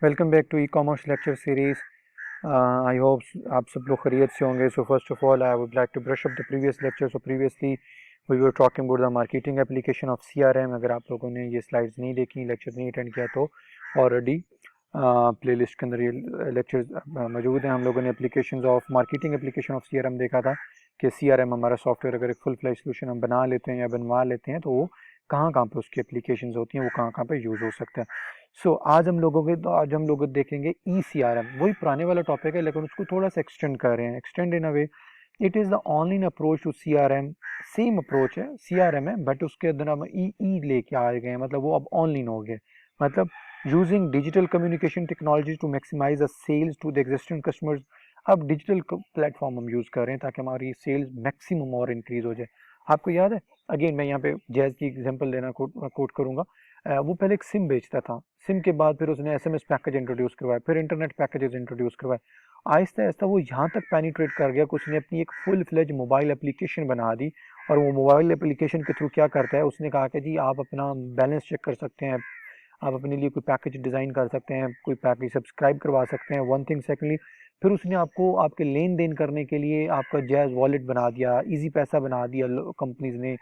Welcome back to e commerce lecture series. I hope आप सब लोग खैरियत से होंगे। So first of all I would like to brush up the previous lecture. So previously we were talking about the marketing application of CRM. अगर आप लोगों ने ये स्लाइड्स नहीं देखी, लेक्चर नहीं अटेंड किया, तो ऑलरेडी प्लेलिस्ट के अंदर ये लेक्चर्स मौजूद हैं। हम लोगों ने application of marketing application of CRM देखा था कि सीआरएम हमारा सॉफ्टवेयर अगर एक फुल फ्लैश सोल्यूशन हम बना लेते हैं या बनवा लेते हैं तो वो कहाँ कहाँ पे उसकी एप्लीकेशंस होती हैं, वो कहाँ कहाँ पे यूज़ हो सकता है। आज हम लोग देखेंगे ई सी आर एम। वही पुराने वाला टॉपिक है लेकिन उसको थोड़ा सा एक्सटेंड कर रहे हैं। Extend in a way it is the online approach to C R M. Same approach है, सी आर एम है, बट उसके अंदर हम ई लेके आ गए हैं। मतलब वो अब ऑनलाइन हो गए। मतलब using digital communication technology to maximise the sales to the existing customers. अब डिजिटल प्लेटफॉर्म हम यूज़ कर रहे हैं ताकि हमारी सेल्स मैक्सिमम और इंक्रीज हो जाए। आपको याद है, अगेन मैं यहाँ पे जैज़ की एग्जांपल लेना कोट करूंगा। वो पहले एक सिम बेचता था। सिम के बाद फिर उसने एसएमएस पैकेज इंट्रोड्यूस करवाया, फिर इंटरनेट पैकेजेस इंट्रोड्यूस करवाए। आहिस्ता आहिस्ता वो यहाँ तक पेनिट्रेट कर गया कि उसने अपनी एक फुल फ्लेज मोबाइल एप्लीकेशन बना दी। और वो मोबाइल एप्लीकेशन के थ्रू क्या करता है, उसने कहा कि जी आप अपना बैलेंस चेक कर सकते हैं, आप अपने लिए कोई पैकेज डिज़ाइन कर सकते हैं, कोई पैकेज सब्सक्राइब करवा सकते हैं। One thing. सेकेंडली, फिर उसने आपको आपके लेन देन करने के लिए आपका जैज़ वॉलेट बना दिया, इजी पैसा बना दिया कंपनीज ने,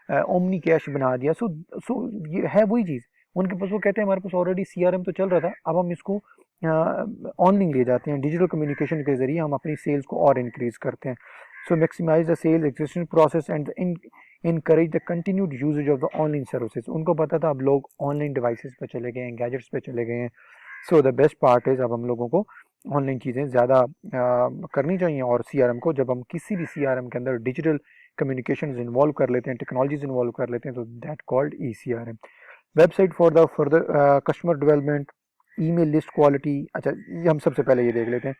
ओमनी कैश बना दिया। सो ये है वही चीज़ उनके पास। वो कहते हैं हमारे पास ऑलरेडी सीआरएम तो चल रहा था, अब हम इसको ऑनलाइन ले जाते हैं। डिजिटल कम्युनिकेशन के जरिए हम अपनी सेल्स को और इंक्रीज करते हैं। So maximise the sales existing process and encourage the continued usage of the online services. उनको पता था अब लोग ऑनलाइन डिवाइसेस पे चले गए हैं, गैजेट्स पे चले गए हैं। So the best part is अब हम लोगों को ऑनलाइन चीज़ें ज़्यादा करनी चाहिए। और सीआरएम को जब हम किसी भी सीआरएम के अंदर डिजिटल कम्युनिकेशन इन्वॉल्व कर लेते हैं, टेक्नोलॉजीज इन्वॉल्व कर लेते हैं, तो that called E C R M. Website for the further customer development, email list quality. अच्छा, ये हम सबसे पहले ये देख लेते हैं।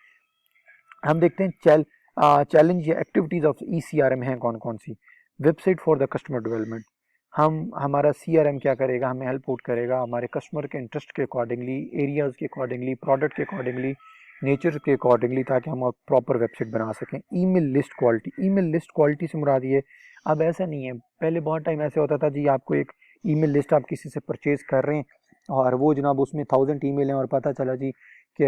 हम देखते हैं चैलेंज या activities of E C R M हैं कौन कौन सी। Website for the customer development, हम हमारा सी आर एम क्या करेगा, हमें हेल्प आउट करेगा हमारे कस्टमर के इंटरेस्ट के अकॉर्डिंगली, एरियाज के अकॉर्डिंगली, प्रोडक्ट के अकॉर्डिंगली, नेचर के अकॉर्डिंगली, ताकि हम प्रॉपर वेबसाइट बना सकें। Email list quality, email list quality से मुराद ये, अब ऐसा नहीं है, पहले बहुत टाइम ऐसे होता था जी आपको एक ईमेल लिस्ट आप किसी से परचेज कर रहे हैं और वो जनाब उसमें 1000 ईमेल हैं और पता चला जी कि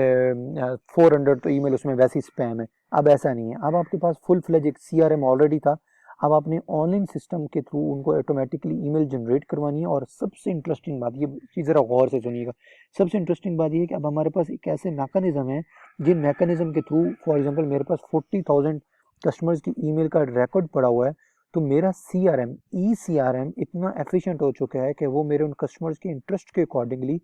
400 तो ईमेल उसमें वैसे ही स्पैम है। अब ऐसा नहीं है, अब आपके पास फुल फ्लेज एक सीआरएम ऑलरेडी था। अब आपने ऑनलाइन सिस्टम के थ्रू उनको ऑटोमेटिकली ईमेल जनरेट करवानी है। और सबसे इंटरेस्टिंग बात, ये चीज़ ज़रा गौर से सुनिएगा, सबसे इंटरेस्टिंग बात ये है कि अब हमारे पास एक ऐसे मैकेनिज्म है जिन मैकेनिज्म के थ्रू, फॉर एग्जांपल मेरे पास 40,000 कस्टमर्स की ईमेल का रिकॉर्ड पड़ा हुआ है, तो मेरा सीआरएम, ई सीआरएम इतना एफिशिएंट हो चुका है कि वो मेरे उन कस्टमर्स के इंटरेस्ट के अकॉर्डिंगली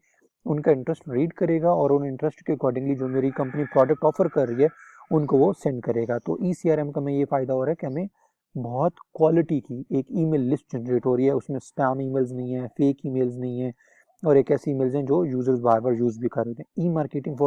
उनका इंटरेस्ट रीड करेगा और उन इंटरेस्ट के अकॉर्डिंगली जो मेरी कंपनी प्रोडक्ट ऑफर कर रही है उनको वो सेंड करेगा। तो ई सीआरएम का हमें ये फ़ायदा हो रहा है कि हमें बहुत क्वालिटी की एक ईमेल लिस्ट जनरेट हो रही है, उसमें स्पैम ईमेल्स नहीं है, फेक ईमेल्स नहीं है, और एक ऐसी ईमेल्स हैं जो यूजर्स बार बार यूज़ भी कर रहे हैं। ई मार्केटिंग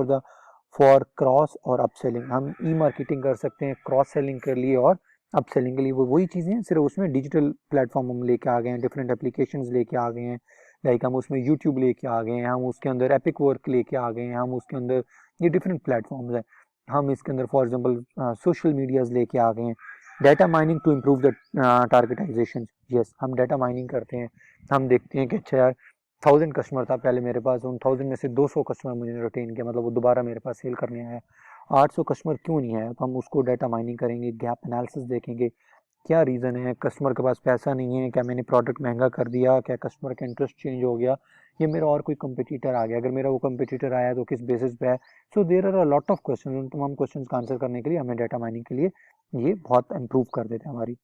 फॉर क्रॉस और अपसेलिंग, हम ई मार्केटिंग कर सकते हैं क्रॉस सेलिंग के लिए और अपसेलिंग के लिए। वो वही चीज़ें हैं, सिर्फ उसमें डिजिटल प्लेटफॉर्म हम लेके आ गए हैं, डिफरेंट एप्लीकेशंस लेके आ गए हैं। लाइक हम उसमें यूट्यूब लेके आ गए हैं, हम उसके अंदर एपिक वर्क लेके आ गए हैं, हम उसके अंदर ये डिफरेंट प्लेटफॉर्म्स हैं, हम इसके अंदर फॉर एग्जांपल सोशल मीडियाज लेके आ गए हैं। Data mining to improve the targetisation, yes हम डाटा माइनिंग करते हैं। हम देखते हैं कि अच्छा यार 1000 कस्टमर था पहले मेरे पास, उन 1000 में से 200 कस्टमर मुझे रिटेन किया, मतलब वो दोबारा मेरे पास सेल करने आया। 800 कस्टमर क्यों नहीं आया, तो हम उसको डाटा माइनिंग करेंगे, गैप एनालिसिस देखेंगे, क्या रीज़न है, कस्टमर के पास पैसा नहीं है, क्या मैंने प्रोडक्ट महंगा कर दिया, क्या कस्टमर का इंटरेस्ट चेंज हो गया, या मेरा और कोई कंपटीटर आ गया, अगर मेरा वो कंपटीटर आया तो किस बेसिस पे है। So there are a lot of question, उन तमाम क्वेश्चन का आंसर करने के लिए हमें डाटा माइनिंग के लिए ये बहुत इंप्रूव कर देते हैं हमारी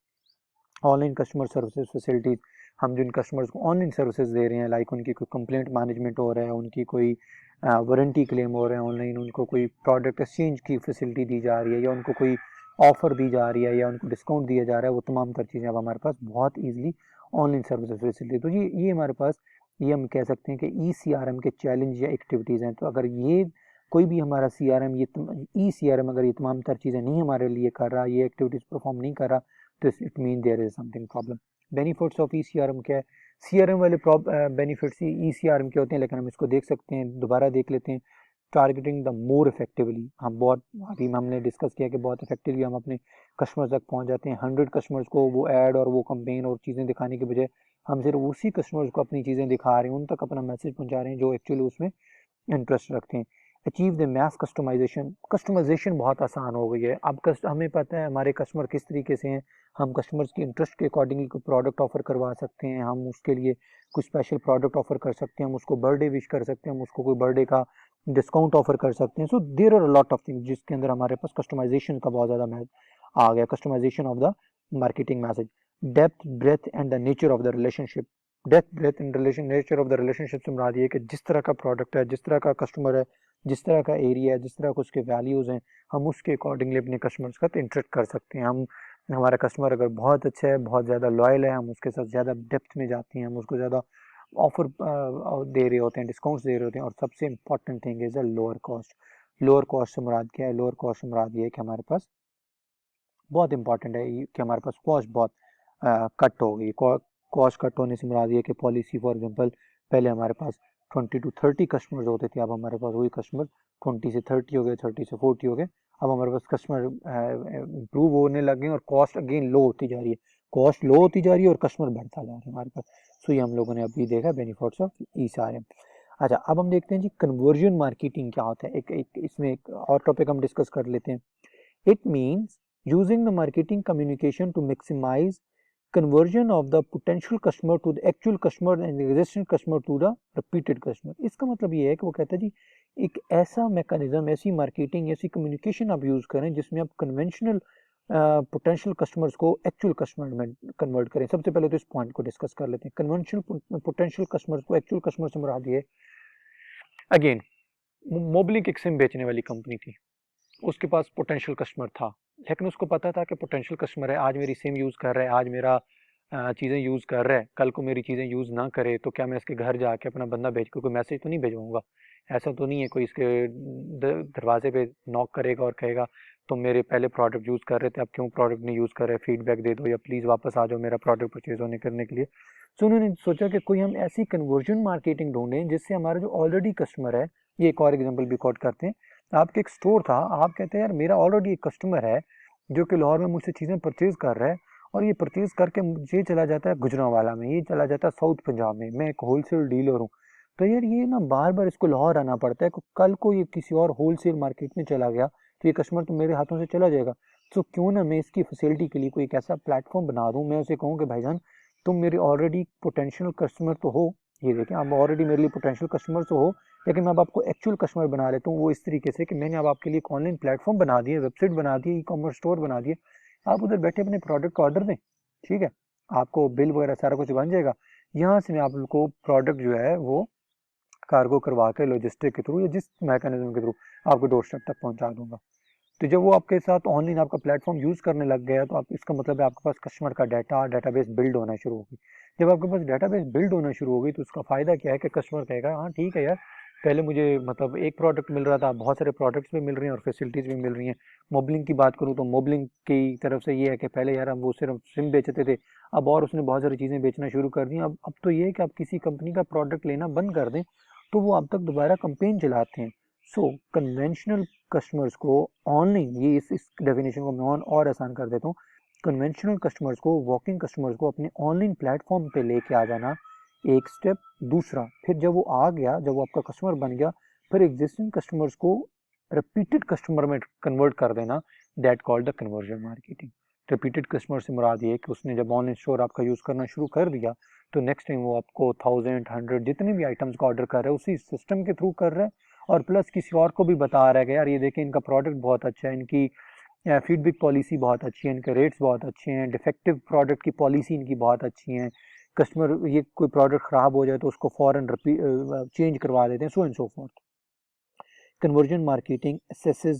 ऑनलाइन कस्टमर सर्विसेज फैसिलिटीज़। हम जिन कस्टमर्स को ऑनलाइन सर्विसेज दे रहे हैं, लाइक उनकी कोई कंप्लेंट मैनेजमेंट हो रहा है, उनकी कोई वारंटी क्लेम हो रहे हैं ऑनलाइन, उनको कोई प्रोडक्ट एक्सचेंज की फैसिलिटी दी जा रही है, या उनको कोई ऑफर दी जा रही है, या उनको डिस्काउंट दिया जा रहा है, वो तमाम तर चीज़ें अब हमारे पास बहुत ईजिली ऑनलाइन सर्विसेज फैसिलिटी। तो ये हमारे पास, ये हम कह सकते हैं कि ई सी आर एम के चैलेंज या एक्टिविटीज़ हैं। तो अगर ये कोई भी हमारा सी आर एम, ये ई सी आर एम अगर ये तमाम तर चीज़ें नहीं हमारे लिए कर रहा, ये एक्टिविटीज़ परफॉर्म नहीं कर रहा, तो it mean there is something problem. Benefits of E C R M क्या है, सी आर एम वाले बेनिफिट्स ही ई सी आर एम के होते हैं, लेकिन हम इसको देख सकते हैं, दोबारा देख लेते हैं। टारगेटिंग द मोर इफेक्टिवली, हम बहुत अभी हमने डिस्कस किया कि बहुत इफेक्टिवली हम अपने कस्टमर्स तक पहुंच जाते हैं। 100 कस्टमर्स को वो ऐड और वो कंपेन और चीज़ें दिखाने के बजाय हम सिर्फ उसी कस्टमर्स को अपनी चीज़ें दिखा रहे हैं, उन तक अपना मैसेज पहुंचा रहे हैं जो एक्चुअली उसमें इंटरेस्ट रखते हैं। Achieve the mass customisation, customisation बहुत आसान हो गई है। अब हमें पता है हमारे कस्टमर किस तरीके से हैं, हम कस्टमर्स की इंटरेस्ट के अकॉर्डिंगली कोई प्रोडक्ट ऑफर करवा सकते हैं, हम उसके लिए कुछ स्पेशल प्रोडक्ट ऑफर कर सकते हैं, हम उसको बर्थडे विश कर सकते हैं, हम उसको कोई बर्थडे का डिस्काउंट ऑफर कर सकते हैं। So there are a lot of things जिसके अंदर हमारे पास कस्टमाइजेशन का बहुत ज़्यादा आ गया, customisation of the marketing message. Depth breadth and the nature of the relationship, depth breadth and relation nature of the relationship से मुराद ये कि जिस तरह का प्रोडक्ट है, जिस तरह का कस्टमर है, जिस तरह का एरिया है, जिस तरह का उसके वैल्यूज़ हैं, हम उसके अकॉर्डिंगली अपने कस्टमर्स का इंटरेक्ट कर सकते हैं। हम हमारा कस्टमर अगर बहुत अच्छा है, बहुत ज़्यादा लॉयल है, हम उसके साथ ज़्यादा डेप्थ में जाते हैं, हम उसको ज़्यादा ऑफर दे रहे होते हैं, डिस्काउंट्स दे रहे होते हैं। और सबसे important thing is a lower cost. Lower cost से मुराद क्या है? लोअर कॉस्ट से मुराद ये है कि हमारे पास बहुत इंपॉर्टेंट है कि हमारे पास कॉस्ट बहुत कट हो गई। कॉस्ट कट होने से मुराद ये कि पॉलिसी फॉर एग्जांपल पहले हमारे पास 20 to 30 कस्टमर्स होते थे, अब हमारे पास वही कस्टमर 20 से 30 हो गए, 30 से 40 हो गए। अब हमारे पास कस्टमर इम्प्रूव होने लगे और कॉस्ट अगेन लो होती जा रही है, कॉस्ट लो होती जा रही है और कस्टमर बढ़ता जा रहा है हमारे पास। सो ये हम लोगों ने अभी देखा बेनिफिट्स ऑफ ECRM। अच्छा, अब हम देखते हैं जी कन्वर्जन मार्केटिंग क्या होता है। एक इसमें एक और टॉपिक हम डिस्कस कर लेते हैं। It means using the marketing communication to maximize conversion of the potential customer to the actual customer and the existing customer to the repeated customer। इसका मतलब ये है कि वो कहता है जी एक ऐसा मैकेनिज्म, ऐसी मार्केटिंग, ऐसी कम्युनिकेशन आप यूज करें जिसमें आप कन्वेंशनल पोटेंशियल कस्टमर्स को एक्चुअल कस्टमर में कन्वर्ट करें। सबसे पहले तो इस पॉइंट को डिस्कस कर लेते हैं। कन्वेंशनल पोटेंशियल कस्टमर्स को एक्चुअल कस्टमर से मुराद ये, अगेन मोबलिंक एक सिम बेचने वाली कंपनी थी, उसके पास पोटेंशियल कस्टमर था, लेकिन उसको पता था कि पोटेंशियल कस्टमर है, आज मेरी सिम यूज़ कर रहा है, आज मेरा चीज़ें यूज़ कर रहा है, कल को मेरी चीज़ें यूज़ ना करे तो क्या मैं इसके घर जाके अपना बंदा भेज के कोई मैसेज तो नहीं भेजूंगा? ऐसा तो नहीं है कोई इसके दरवाजे पे नॉक करेगा और कहेगा तुम मेरे पहले प्रोडक्ट यूज़ कर रहे थे, अब क्यों प्रोडक्ट नहीं यूज़ कर रहे, फीडबैक दे दो या प्लीज़ वापस आ जाओ मेरा प्रोडक्ट परचेज होने करने के लिए। सो उन्होंने सोचा कि कोई हम ऐसी कन्वर्जन मार्केटिंग ढूंढें जिससे हमारा जो ऑलरेडी कस्टमर है, ये एक और एग्जाम्पल भी कोट करते हैं। आपके एक स्टोर था, आप कहते हैं यार मेरा ऑलरेडी एक कस्टमर है जो कि लाहौर में मुझसे चीज़ें परचेज कर रहा है और ये परचेज करके मुझे चला जाता है गुजरांवाला में, ये चला जाता है साउथ पंजाब में, मैं एक होलसेल डीलर हूँ। तो यार ये ना बार बार इसको लाहौर आना पड़ता है, कल को ये किसी और होलसेल मार्केट में चला गया तो ये कस्टमर तो मेरे हाथों से चला जाएगा। तो क्यों ना मैं इसकी फैसिलिटी के लिए कोई एक ऐसा प्लेटफॉर्म बना दूँ, मैं उसे कहूँ कि भाईजान तुम मेरे ऑलरेडी पोटेंशियल कस्टमर तो हो, ये देखें आप ऑलरेडी मेरे लिए पोटेंशियल कस्टमर तो हो, लेकिन मैं अब आपको एक्चुअल कस्टमर बना लेता हूँ। वो इस तरीके से कि मैंने अब आपके लिए एक ऑनलाइन प्लेटफॉर्म बना दिया, वेबसाइट बना दी, ई-कॉमर्स स्टोर बना दिए, आप उधर बैठे अपने प्रोडक्ट का ऑर्डर दें, ठीक है, आपको बिल वगैरह सारा कुछ बन जाएगा। यहाँ से मैं आपको प्रोडक्ट जो है वो कार्गो करवा के लॉजिस्टिक के थ्रू या जिस मैकेनिज्म के थ्रू आपको डोर स्टेप तक पहुँचा दूंगा। तो जब वो आपके साथ ऑनलाइन आपका प्लेटफॉर्म यूज़ करने लग गया तो आप, इसका मतलब है आपके पास कस्टमर का डेटाबेस बिल्ड होना शुरू होगी। जब आपके पास डेटाबेस बिल्ड होना शुरू होगी तो उसका फ़ायदा क्या है कि कस्टमर कहेगा हाँ ठीक है यार, पहले मुझे मतलब एक प्रोडक्ट मिल रहा था, बहुत सारे प्रोडक्ट्स भी मिल रहे हैं और फैसिलिटीज़ भी मिल रही हैं। मोबलिंग की बात करूँ तो मोबलिंग की तरफ से ये है कि पहले यार हम वो सिर्फ सिम बेचते थे, अब और उसने बहुत सारी चीज़ें बेचना शुरू कर दी। अब तो ये है कि आप किसी कंपनी का प्रोडक्ट लेना बंद कर दें तो वो आप तक दोबारा कंपेन चलाते हैं। सो कन्वेंशनल कस्टमर्स को ऑनलाइन, ये इस डेफिनेशन को मैं और आसान कर देता हूँ, कन्वेंशनल कस्टमर्स को, वॉकिंग कस्टमर्स को अपने ऑनलाइन प्लेटफॉर्म पे लेके आ जाना एक स्टेप। दूसरा, फिर जब वो आ गया, जब वो आपका कस्टमर बन गया, फिर एग्जिस्टिंग कस्टमर्स को रिपीटेड कस्टमर में कन्वर्ट कर देना, that called the conversion marketing. Repeated customer से मुराद ये है कि उसने जब ऑनलाइन स्टोर आपका यूज़ करना शुरू कर दिया तो नेक्स्ट टाइम वो आपको 1000 100 जितने भी आइटम्स का ऑर्डर कर रहा है उसी सिस्टम के थ्रू कर रहा है, और प्लस किसी और को भी बता रहा है कि यार ये देखें इनका प्रोडक्ट बहुत अच्छा है, इनकी फीडबैक पॉलिसी बहुत अच्छी है, इनके रेट्स बहुत अच्छे हैं, डिफेक्टिव प्रोडक्ट की पॉलिसी इनकी बहुत अच्छी है, कस्टमर ये कोई प्रोडक्ट ख़राब हो जाए तो उसको फ़ौरन चेंज करवा देते हैं, so and so fourth. Conversion marketing assesses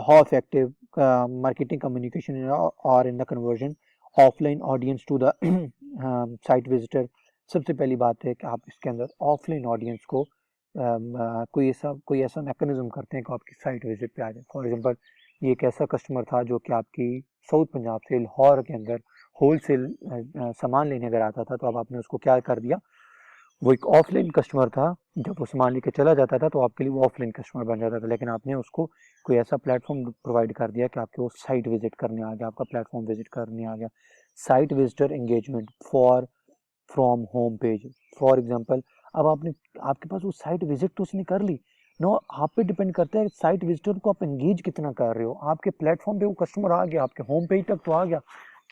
how effective marketing communication are in the conversion offline audience to the site visitor। सबसे पहली बात है कि आप इसके अंदर ऑफलाइन ऑडियंस को कोई ऐसा मैकेनिज्म करते हैं कि आपकी साइट विजिट पे आ जाए। फॉर एग्जांपल ये एक ऐसा कस्टमर था जो कि आपकी साउथ पंजाब से लाहौर के अंदर होलसेल सामान लेने अगर आता था, तो अब आपने उसको क्या कर दिया, वो एक ऑफलाइन कस्टमर था, जब वो सामान लेके चला जाता था तो आपके लिए वो ऑफलाइन कस्टमर बन जाता था, लेकिन आपने उसको कोई ऐसा प्लेटफॉर्म प्रोवाइड कर दिया कि आपके वो साइट विजिट करने आ गया, आपका प्लेटफॉर्म विजिट करने आ गया। Site visitor engagement for from home page, for example अब आपके पास वो साइट विजिट तो उसने कर ली, नो आप पे डिपेंड करता है साइट विजिटर को आप एंगेज कितना कर रहे हो। आपके प्लेटफॉर्म पे वो कस्टमर आ गया, आपके होम पेज तक तो आ गया,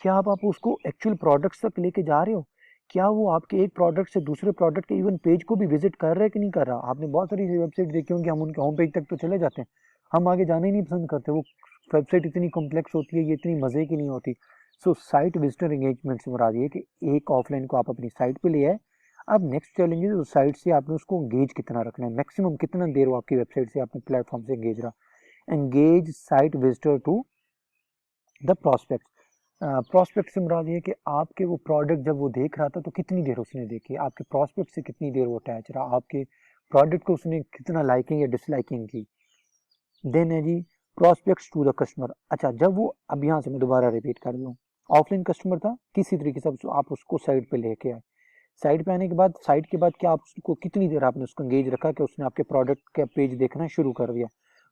क्या आप उसको एक्चुअल प्रोडक्ट्स तक लेके जा रहे हो? क्या वो आपके एक प्रोडक्ट से दूसरे प्रोडक्ट के इवन पेज को भी विजिट कर रहा है कि नहीं कर रहा? आपने बहुत सारी वेबसाइट देखी होंगी, हम उनके होम पेज तक तो चले जाते हैं, हम आगे जाना ही नहीं पसंद करते। वो वेबसाइट इतनी कॉम्प्लेक्स होती है, ये इतनी मजे की नहीं होती। सो साइट विजिटर एंगेजमेंट से मुराद ये कि एक ऑफलाइन को आप अपनी साइट पे ले आए। अब नेक्स्ट चैलेंज है उस साइट से आपने उसको एंगेज कितना रखना है, मैक्सिमम कितना देर वो आपकी वेबसाइट से अपने प्लेटफॉर्म से एंगेज रहा। Engage site visitor to the prospect. Prospect से मुराद ये कि आपके वो प्रोडक्ट जब वो देख रहा था तो कितनी देर उसने देखी, आपके प्रोस्पेक्ट से कितनी देर वो अटैच रहा, आपके प्रोडक्ट को उसने कितना लाइकिंग या डिसलाइकिंग की। देन है जी प्रोस्पेक्ट्स टू द कस्टमर। अच्छा, जब वो, अब यहाँ से मैं दोबारा रिपीट कर दूँ, ऑफलाइन कस्टमर था, किसी तरीके से आप उसको साइट पे लेके आए। साइट पे आने के बाद, साइट के बाद क्या आप उसको कितनी देर आपने उसको एंगेज रखा कि उसने आपके प्रोडक्ट का पेज देखना शुरू कर दिया।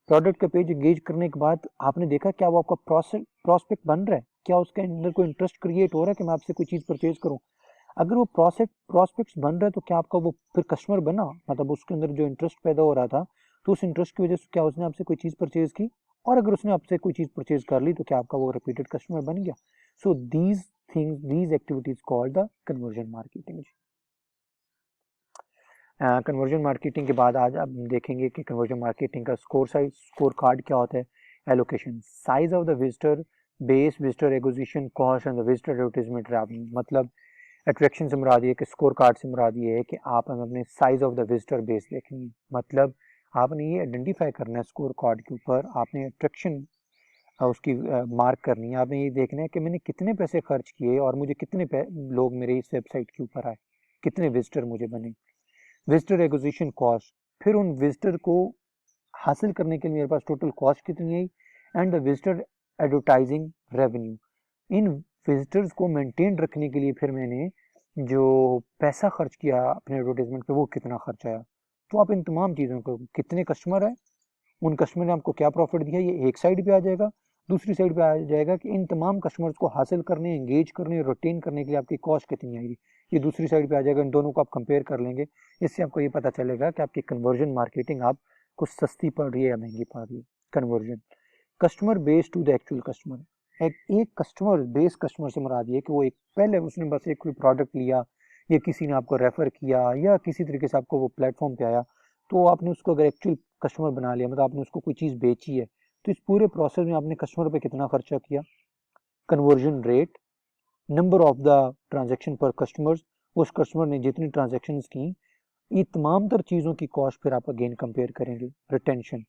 प्रोडक्ट का पेज एंगेज करने के बाद आपने देखा क्या वो आपका प्रोस्पेक्ट बन रहा है, क्या उसके अंदर कोई इंटरेस्ट क्रिएट हो रहा है कि मैं आपसे कोई चीज़ परचेज करूँ। अगर वो प्रोस्पेक्ट्स बन रहा है तो क्या आपका वो फिर कस्टमर बना, मतलब उसके अंदर जो इंटरेस्ट पैदा हो रहा था, तो उस इंटरेस्ट की वजह से क्या उसने आपसे कोई चीज़ परचेज की, और अगर उसने आपसे कोई चीज़ परचेज कर ली तो क्या आपका वो रिपीटेड कस्टमर बन गया। So these things, these activities called the conversion marketing. Conversion marketing के बाद आज आप देखेंगे कि कन्वर्जन मार्केटिंग का स्कोर कार्ड क्या होता है। Allocation, size of the visitor base, visitor acquisition cost and the visitor advertisement revenue. मतलब अट्रैक्शन से मुराद ये कि स्कोर कार्ड से मुराद ये है कि आप हमें अपने size of the visitor base देखनी है। मतलब आपने ये आइडेंटिफाई करना है स्कोर कार्ड के ऊपर, आपने अट्रैक्शन उसकी मार्क करनी है। आपने ये देखना है कि मैंने कितने पैसे खर्च किए और मुझे कितने लोग मेरे इस वेबसाइट के ऊपर आए, कितने विजिटर मुझे बने। विजिटर एक्विजिशन कॉस्ट, फिर उन विजिटर को हासिल करने के लिए मेरे पास टोटल कॉस्ट कितनी आई, and the visitor advertising revenue. इन विजिटर्स को मेंटेन रखने के लिए फिर मैंने जो पैसा खर्च किया अपने एडवर्टाइजमेंट पे वो कितना खर्च आया। तो आप इन तमाम चीज़ों को, कितने कस्टमर है, उन कस्टमर ने आपको क्या प्रॉफिट दिया, ये एक साइड पे आ जाएगा। दूसरी साइड पे आ जाएगा कि इन तमाम कस्टमर्स को हासिल करने, एंगेज करने, रिटेन करने के लिए आपकी कॉस्ट कितनी आएगी, ये दूसरी साइड पे आ जाएगा। इन दोनों को आप कंपेयर कर लेंगे, इससे आपको ये पता चलेगा कि आपकी कन्वर्जन मार्केटिंग आपको सस्ती पड़ रही है या महंगी पड़ रही है। Conversion, customer base to the actual customer. एक कस्टमर बेस, कस्टमर से मुराद ये कि वो एक पहले उसने बस एक कोई प्रोडक्ट लिया, या किसी ने आपको रेफर किया, या किसी तरीके से आपको वो प्लेटफॉर्म पे आया, तो आपने उसको अगर एक्चुअल कस्टमर बना लिया, मतलब आपने उसको कोई चीज़ बेची है, तो इस पूरे प्रोसेस में आपने कस्टमर पे कितना खर्चा किया। Conversion rate, number of the transaction पर कस्टमर्स, उस कस्टमर ने जितनी ट्रांजेक्शन की, ये तमाम तर चीज़ों की कॉस्ट फिर आप अगेन कंपेयर करेंगे। Retention,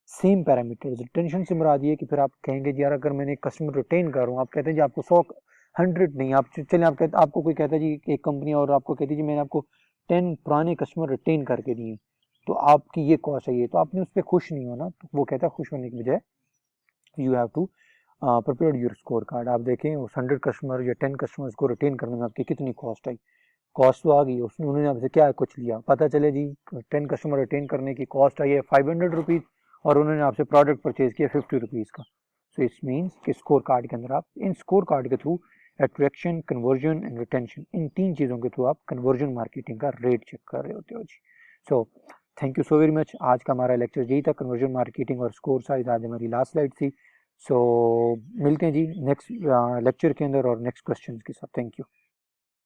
same parameters. रिटेंशन से मुराद ये कि फिर आप कहेंगे जी यार अगर मैंने कस्टमर रिटेन कर रहा हूँ, आप कहते हैं जी आपको 100, 100 नहीं, आप चले, आप कहते, आपको कोई कहता है जी एक कंपनी और आपको कहती है जी मैंने आपको 10 पुराने कस्टमर रिटेन करके दिए, तो आपकी ये कॉस्ट है, ये तो आपने उस पर खुश नहीं होना। तो वो कहता है खुश होने की बजाय you have to prepare your scorecard. आप देखें उस 100 कस्टमर या 10 कस्टमर्स को रिटेन करने में आपकी कितनी कॉस्ट आई। कॉस्ट तो आ गई, उसने, उन्होंने आपसे क्या कुछ लिया, पता चले जी 10 कस्टमर रिटेन करने की कॉस्ट आई है 500 रुपीज़, और उन्होंने आपसे प्रोडक्ट परचेज किया 50 रुपीज़ का। सो इट्स मीन्स कि स्कोर कार्ड के अंदर आप इन स्कोर कार्ड के through attraction, conversion and retention, इन 3 चीज़ों के थ्रू आप कन्वर्जन मार्केटिंग का रेट चेक कर रहे होते हो जी। So thank you so very much. आज का हमारा लेक्चर यही था, कन्वर्जन मार्केटिंग और स्कोर साइज। आज हमारी लास्ट स्लाइड थी। सो मिलते हैं जी नेक्स्ट लेक्चर के अंदर और नेक्स्ट क्वेश्चन के साथ। Thank you.